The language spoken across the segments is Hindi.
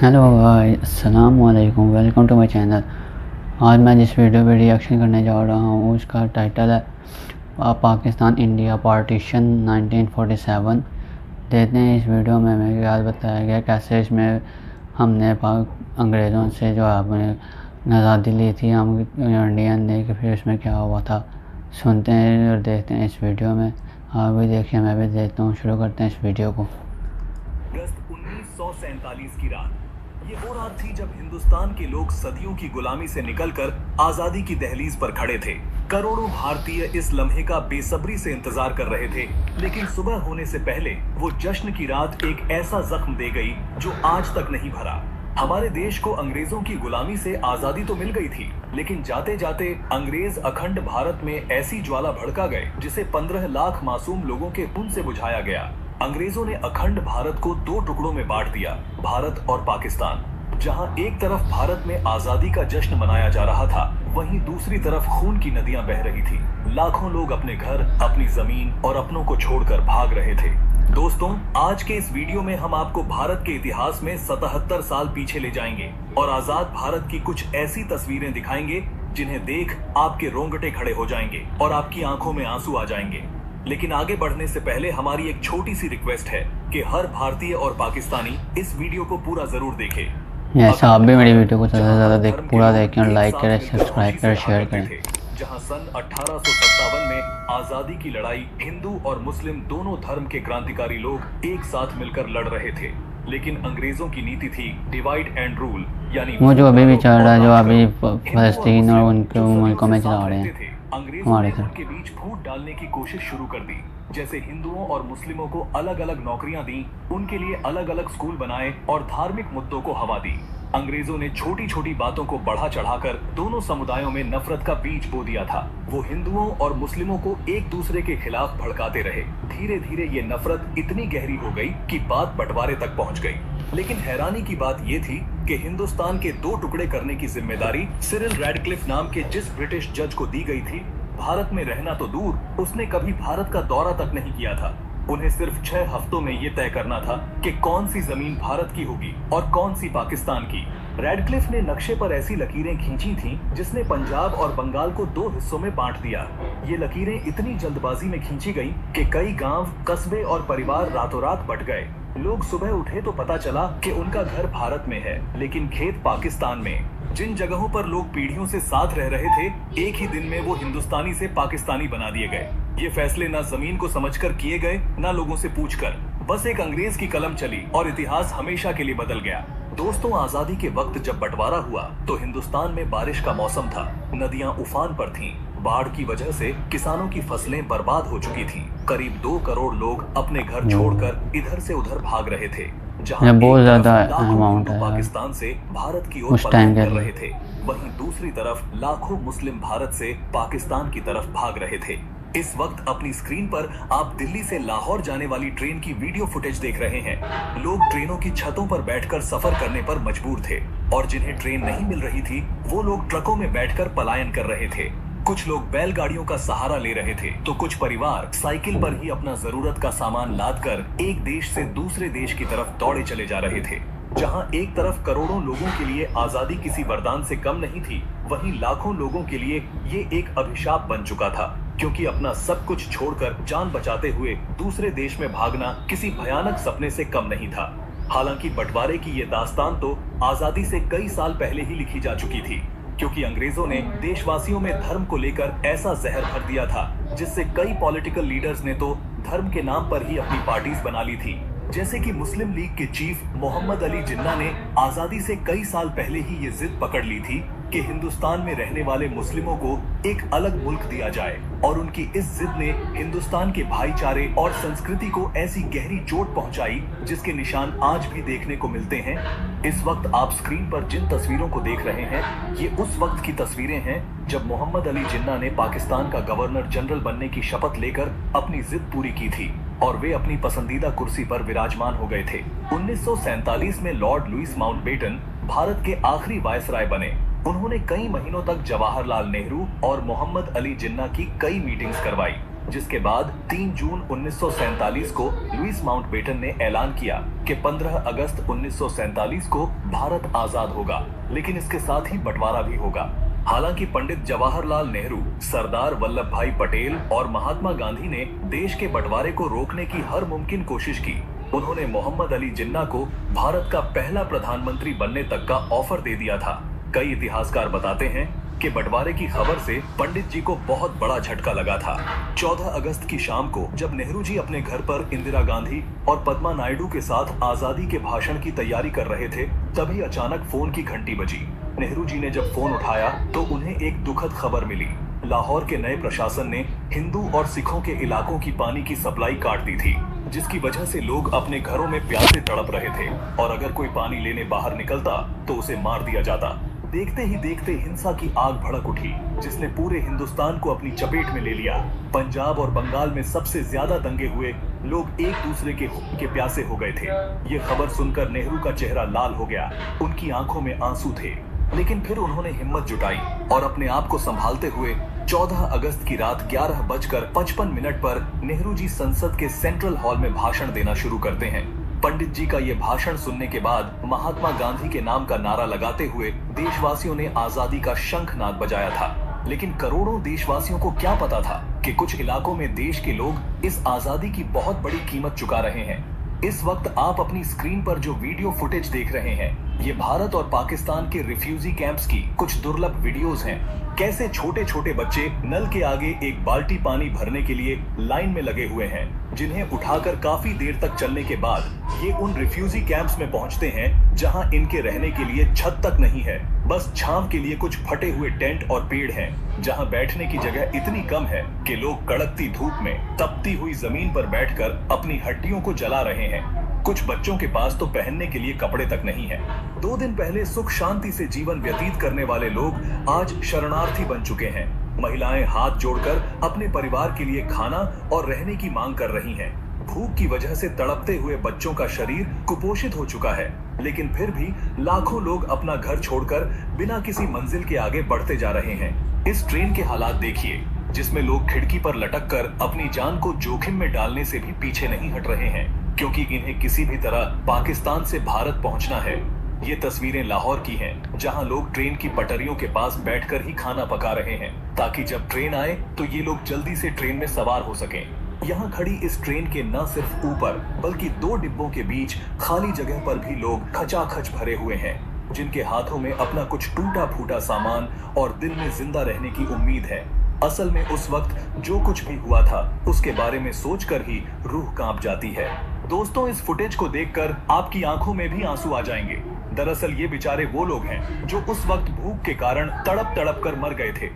हेलो गाइस, अस्सलाम वालेकुम, वेलकम टू माय चैनल। आज मैं जिस वीडियो पे रिएक्शन करने जा रहा हूँ उसका टाइटल है पाकिस्तान इंडिया पार्टीशन 1947। देखते हैं इस वीडियो में हमें क्या बताया गया, कैसे इसमें हमने अंग्रेज़ों से जो अपने आज़ादी ली थी हम इंडियन ने, कि फिर इसमें क्या हुआ था। सुनते हैं और देखते हैं इस वीडियो में। आप भी देखिए, मैं भी देखता हूँ। शुरू करते हैं इस वीडियो को। अगस्त 1947 की रात, ये वो रात थी जब हिंदुस्तान के लोग सदियों की गुलामी से निकलकर आजादी की दहलीज पर खड़े थे। करोड़ों भारतीय इस लम्हे का बेसब्री से इंतजार कर रहे थे, लेकिन सुबह होने से पहले वो जश्न की रात एक ऐसा जख्म दे गई जो आज तक नहीं भरा। हमारे देश को अंग्रेजों की गुलामी से आजादी तो मिल गई थी, लेकिन जाते जाते अंग्रेज अखंड भारत में ऐसी ज्वाला भड़का गए जिसे 15 लाख मासूम लोगों के खून से बुझाया गया। अंग्रेजों ने अखंड भारत को दो टुकड़ों में बांट दिया, भारत और पाकिस्तान। जहां एक तरफ भारत में आजादी का जश्न मनाया जा रहा था, वहीं दूसरी तरफ खून की नदियां बह रही थी। लाखों लोग अपने घर, अपनी जमीन और अपनों को छोड़कर भाग रहे थे। दोस्तों, आज के इस वीडियो में हम आपको भारत के इतिहास में 77 साल पीछे ले जाएंगे और आजाद भारत की कुछ ऐसी तस्वीरें दिखाएंगे जिन्हें देख आपके रोंगटे खड़े हो जाएंगे और आपकी आंखों में आंसू आ जाएंगे। लेकिन आगे बढ़ने से पहले हमारी एक छोटी सी रिक्वेस्ट है कि हर भारतीय और पाकिस्तानी इस वीडियो को पूरा जरूर देखे। ऐसा आप भी मेरी वीडियो को ज़्यादा से ज़्यादा पूरा देखें और लाइक करें, सब्सक्राइब करें, शेयर करें। जहां सन 1857 में आजादी की लड़ाई हिंदू और मुस्लिम दोनों धर्म के क्रांतिकारी लोग एक साथ मिलकर लड़ रहे थे, लेकिन अंग्रेजों की नीति थी डिवाइड एंड रूल, यानी वो जो अभी भी चल रहा है, जो अभी फलस्तीन और उनके मुल्कों में चला रहे हैं। अंग्रेजों ने उनके बीच फूट डालने की कोशिश शुरू कर दी। जैसे हिंदुओं और मुस्लिमों को अलग अलग नौकरियां दी, उनके लिए अलग अलग स्कूल बनाए और धार्मिक मुद्दों को हवा दी। अंग्रेजों ने छोटी छोटी बातों को बढ़ा चढ़ाकर दोनों समुदायों में नफरत का बीज बो दिया था। वो हिंदुओं और मुस्लिमों को एक दूसरे के खिलाफ भड़काते रहे। धीरे धीरे ये नफरत इतनी गहरी हो गई कि बात बंटवारे तक पहुंच गई। लेकिन हैरानी की बात ये थी कि हिंदुस्तान के दो टुकड़े करने की जिम्मेदारी सिरिल रैडक्लिफ नाम के जिस ब्रिटिश जज को दी गई थी, भारत में रहना तो दूर, उसने कभी भारत का दौरा तक नहीं किया था। उन्हें सिर्फ 6 हफ्तों में ये तय करना था कि कौन सी जमीन भारत की होगी और कौन सी पाकिस्तान की। रैडक्लिफ ने नक्शे पर ऐसी लकीरें खींची थीं जिसने पंजाब और बंगाल को 2 हिस्सों में बांट दिया। ये लकीरें इतनी जल्दबाजी में खींची गई कि कई गांव, कस्बे और परिवार रातों रात बट गए। लोग सुबह उठे तो पता चला कि उनका घर भारत में है, लेकिन खेत पाकिस्तान में। जिन जगहों पर लोग पीढ़ियों से साथ रह रहे थे, एक ही दिन में वो हिंदुस्तानी से पाकिस्तानी बना दिए गए। ये फैसले ना जमीन को समझकर किए गए, ना लोगों से पूछकर। बस एक अंग्रेज की कलम चली और इतिहास हमेशा के लिए बदल गया। दोस्तों, आजादी के वक्त जब बंटवारा हुआ तो हिंदुस्तान में बारिश का मौसम था। नदियां उफान पर थीं। बाढ़ की वजह से किसानों की फसलें बर्बाद हो चुकी थीं। करीब 2 करोड़ लोग अपने घर छोड़कर इधर से उधर भाग रहे थे। जहां बहुत ज्यादा अमाउंट है पाकिस्तान से भारत की ओर पलायन कर रहे थे, वहीं दूसरी तरफ लाखों मुस्लिम भारत से पाकिस्तान की तरफ भाग रहे थे। इस वक्त अपनी स्क्रीन पर आप दिल्ली से लाहौर जाने वाली ट्रेन की वीडियो फुटेज देख रहे हैं। लोग ट्रेनों की छतों पर बैठकर सफर करने पर मजबूर थे और जिन्हें ट्रेन नहीं मिल रही थी वो लोग ट्रकों में बैठकर पलायन कर रहे थे। कुछ लोग बैलगाड़ियों का सहारा ले रहे थे तो कुछ परिवार साइकिल पर ही अपना जरूरत का सामान लादकर एक देश से दूसरे देश की तरफ दौड़े चले जा रहे थे। जहां एक तरफ करोड़ों लोगों के लिए आजादी किसी वरदान से कम नहीं थी, वहीं लाखों लोगों के लिए ये एक अभिशाप बन चुका था, क्योंकि अपना सब कुछ छोड़कर जान बचाते हुए दूसरे देश में भागना किसी भयानक सपने से कम नहीं था। हालांकि बंटवारे की ये दास्तान तो आजादी से कई साल पहले ही लिखी जा चुकी थी, क्योंकि अंग्रेजों ने देशवासियों में धर्म को लेकर ऐसा जहर भर दिया था जिससे कई पॉलिटिकल लीडर्स ने तो धर्म के नाम पर ही अपनी पार्टीज बना ली थी। जैसे कि मुस्लिम लीग के चीफ मोहम्मद अली जिन्ना ने आजादी से कई साल पहले ही ये जिद पकड़ ली थी कि हिंदुस्तान में रहने वाले मुस्लिमों को एक अलग मुल्क दिया जाए, और उनकी इस जिद ने हिंदुस्तान के भाईचारे और संस्कृति को ऐसी गहरी चोट पहुंचाई जिसके निशान आज भी देखने को मिलते हैं। इस वक्त आप स्क्रीन पर जिन तस्वीरों को देख रहे हैं, ये उस वक्त की तस्वीरें हैं जब मोहम्मद अली जिन्ना ने पाकिस्तान का गवर्नर जनरल बनने की शपथ लेकर अपनी जिद पूरी की थी और वे अपनी पसंदीदा कुर्सी पर विराजमान हो गए थे। 1947 में लॉर्ड लुईस माउंटबेटन भारत के आखिरी वायसराय बने। उन्होंने कई महीनों तक जवाहरलाल नेहरू और मोहम्मद अली जिन्ना की कई मीटिंग्स करवाई। जिसके बाद 3 जून 1947 को लुईस माउंटबेटन ने ऐलान किया कि 15 अगस्त 1947 को भारत आजाद होगा, लेकिन इसके साथ ही बंटवारा भी होगा। हालांकि पंडित जवाहरलाल नेहरू, सरदार वल्लभ भाई पटेल और महात्मा गांधी ने देश के बंटवारे को रोकने की हर मुमकिन कोशिश की। उन्होंने मोहम्मद अली जिन्ना को भारत का पहला प्रधानमंत्री बनने तक का ऑफर दे दिया था। कई इतिहासकार बताते हैं कि बंटवारे की खबर से पंडित जी को बहुत बड़ा झटका लगा था। 14 अगस्त की शाम को जब नेहरू जी अपने घर पर इंदिरा गांधी और पद्मा नायडू के साथ आजादी के भाषण की तैयारी कर रहे थे, तभी अचानक फोन की घंटी बजी। नेहरू जी ने जब फोन उठाया तो उन्हें एक दुखद खबर मिली। लाहौर के नए प्रशासन ने हिंदू और सिखों के इलाकों की पानी की सप्लाई काट दी थी, जिसकी वजह से लोग अपने घरों में प्यासे तड़प रहे थे और अगर कोई पानी लेने बाहर निकलता तो उसे मार दिया जाता। देखते ही देखते हिंसा की आग भड़क उठी, जिसने पूरे हिंदुस्तान को अपनी चपेट में ले लिया। पंजाब और बंगाल में सबसे ज्यादा दंगे हुए, लोग एक दूसरे के प्यासे हो गए थे। ये खबर सुनकर नेहरू का चेहरा लाल हो गया, उनकी आंखों में आंसू थे, लेकिन फिर उन्होंने हिम्मत जुटाई और अपने आप को संभालते हुए 14 अगस्त की रात 11:55 पर नेहरू जी संसद के सेंट्रल हॉल में भाषण देना शुरू करते हैं। पंडित जी का ये भाषण सुनने के बाद महात्मा गांधी के नाम का नारा लगाते हुए देशवासियों ने आजादी का शंखनाद बजाया था। लेकिन करोड़ों देशवासियों को क्या पता था कि कुछ इलाकों में देश के लोग इस आजादी की बहुत बड़ी कीमत चुका रहे हैं। इस वक्त आप अपनी स्क्रीन पर जो वीडियो फुटेज देख रहे हैं, ये भारत और पाकिस्तान के रिफ्यूजी कैंप्स की कुछ दुर्लभ वीडियोस हैं। कैसे छोटे छोटे बच्चे नल के आगे एक बाल्टी पानी भरने के लिए लाइन में लगे हुए हैं, जिन्हें उठाकर काफी देर तक चलने के बाद ये उन रिफ्यूजी कैंप्स में पहुंचते हैं जहां इनके रहने के लिए छत तक नहीं है, बस छांव के लिए कुछ फटे हुए टेंट और पेड़ हैं, जहां बैठने की जगह इतनी कम है कि लोग कड़कती धूप में तपती हुई जमीन पर बैठकर अपनी हड्डियों को जला रहे हैं। कुछ बच्चों के पास तो पहनने के लिए कपड़े तक नहीं है। 2 दिन पहले सुख शांति से जीवन व्यतीत करने वाले लोग आज शरणार्थी बन चुके हैं। महिलाएं हाथ जोड़कर अपने परिवार के लिए खाना और रहने की मांग कर रही हैं। भूख की वजह से तड़पते हुए बच्चों का शरीर कुपोषित हो चुका है, लेकिन फिर भी लाखों लोग अपना घर छोड़कर बिना किसी मंजिल के आगे बढ़ते जा रहे हैं। इस ट्रेन के हालात देखिए, जिसमें लोग खिड़की पर लटक कर अपनी जान को जोखिम में डालने से भी पीछे नहीं हट रहे हैं, क्योंकि इन्हें किसी भी तरह पाकिस्तान से भारत पहुंचना है। ये तस्वीरें लाहौर की हैं, जहां लोग ट्रेन की पटरियों के पास बैठकर ही खाना पका रहे हैं, ताकि जब ट्रेन आए तो ये लोग जल्दी से ट्रेन में सवार हो सकें। यहाँ खड़ी इस ट्रेन के न सिर्फ ऊपर बल्कि 2 डिब्बों के बीच खाली जगह पर भी लोग खचाखच भरे हुए हैं, जिनके हाथों में अपना कुछ टूटा फूटा सामान और दिल में जिंदा रहने की उम्मीद है। असल में उस वक्त जो कुछ भी हुआ था उसके बारे में सोचकर ही रूह कांप जाती है। दोस्तों, इस फुटेज को देखकर आपकी आंखों में भी आंसू आ जाएंगे। दरअसल ये बेचारे वो लोग हैं जो उस वक्त भूख के कारण तड़प तड़प कर मर गए थे।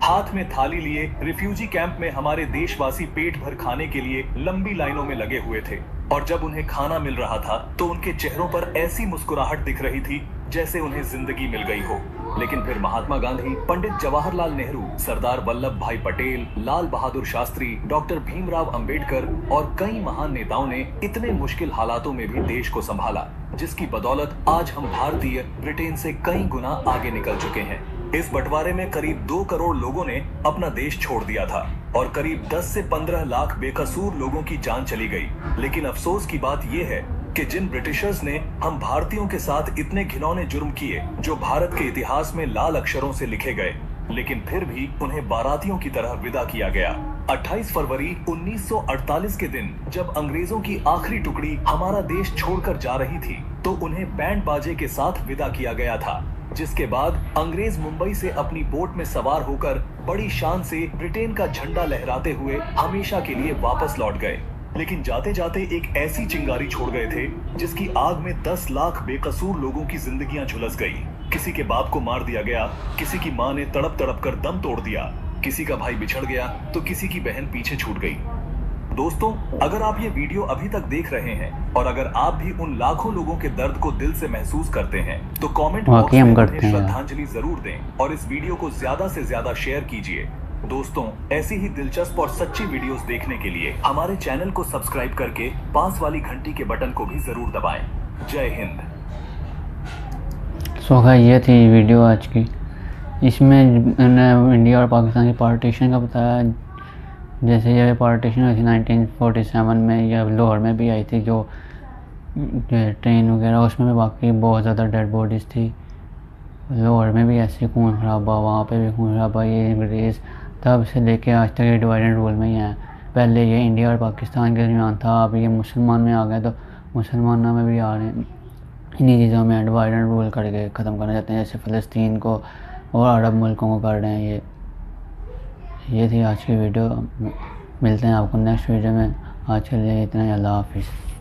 हाथ में थाली लिए रिफ्यूजी कैंप में हमारे देशवासी पेट भर खाने के लिए लंबी लाइनों में लगे हुए थे, और जब उन्हें खाना मिल रहा था तो उनके चेहरों पर ऐसी मुस्कुराहट दिख रही थी जैसे उन्हें जिंदगी मिल गई हो। लेकिन फिर महात्मा गांधी, पंडित जवाहरलाल नेहरू, सरदार वल्लभ भाई पटेल, लाल बहादुर शास्त्री, डॉक्टर भीमराव अंबेडकर और कई महान नेताओं ने इतने मुश्किल हालातों में भी देश को संभाला, जिसकी बदौलत आज हम भारतीय ब्रिटेन से कई गुना आगे निकल चुके हैं। इस बंटवारे में करीब 2 करोड़ लोगों ने अपना देश छोड़ दिया था और करीब 10 से 15 लाख बेकसूर लोगों की जान चली गई। लेकिन अफसोस की बात यह है कि जिन ब्रिटिशर्स ने हम भारतीयों के साथ इतने घिनौने जुर्म किए, जो भारत के इतिहास में लाल अक्षरों से लिखे गए, लेकिन फिर भी उन्हें बारातियों की तरह विदा किया गया। 28 फरवरी 1948 के दिन जब अंग्रेजों की आखिरी टुकड़ी हमारा देश छोड़कर जा रही थी, तो उन्हें बैंड बाजे के साथ विदा किया गया था, जिसके बाद अंग्रेज मुंबई से अपनी बोट में सवार होकर बड़ी शान से ब्रिटेन का झंडा लहराते हुए हमेशा के लिए वापस लौट गए। लेकिन जाते जाते एक ऐसी चिंगारी छोड़ गए थे जिसकी आग में 10 लाख बेकसूर लोगों की जिंदगियां झुलस गई। किसी के बाप को मार दिया गया, किसी की मां ने तड़प तड़प कर दम तोड़ दिया, किसी का भाई बिछड़ गया तो किसी की बहन पीछे छूट गई। दोस्तों, अगर आप ये वीडियो अभी तक देख रहे हैं और अगर आप भी उन लाखों लोगों के दर्द को दिल से महसूस करते हैं, तो कमेंट बॉक्स में उन्हें श्रद्धांजलि जरूर दें और इस वीडियो को ज्यादा से ज्यादा शेयर कीजिए। दोस्तों, ऐसी ही दिलचस्प और सच्ची वीडियोस देखने के लिए हमारे चैनल को सब्सक्राइब करके पास वाली घंटी के बटन को भी जरूर दबाएं। जय हिंद। सो ये थी वीडियो आज की। इसमें इंडिया और पाकिस्तान के पार्टीशन का बताया, जैसे ये पार्टीशन हुई थी 1947 में, या लाहौर में भी आई थी जो ट्रेन वगैरह, उसमें भी बाकी बहुत ज़्यादा डेड बॉडीज़ थी। लाहौर में भी ऐसे खून खराबा, वहाँ पे भी खून खराबा। ये अंग्रेज़ तब से लेके आज तक ये डिवाइड एंड रूल में ही है। पहले ये इंडिया और पाकिस्तान के दरमियान था, अब ये मुसलमान में आ गए, तो मुसलमानों में भी आ रहे हैं। इन्हीं चीज़ों में डिवाइड एंड रूल करके ख़त्म करना चाहते हैं, जैसे फ़लस्तीन को और अरब मुल्कों को कर रहे हैं। ये थी आज की वीडियो। मिलते हैं आपको नेक्स्ट वीडियो में। आज के लिए इतना ही। अल्लाह हाफिज़।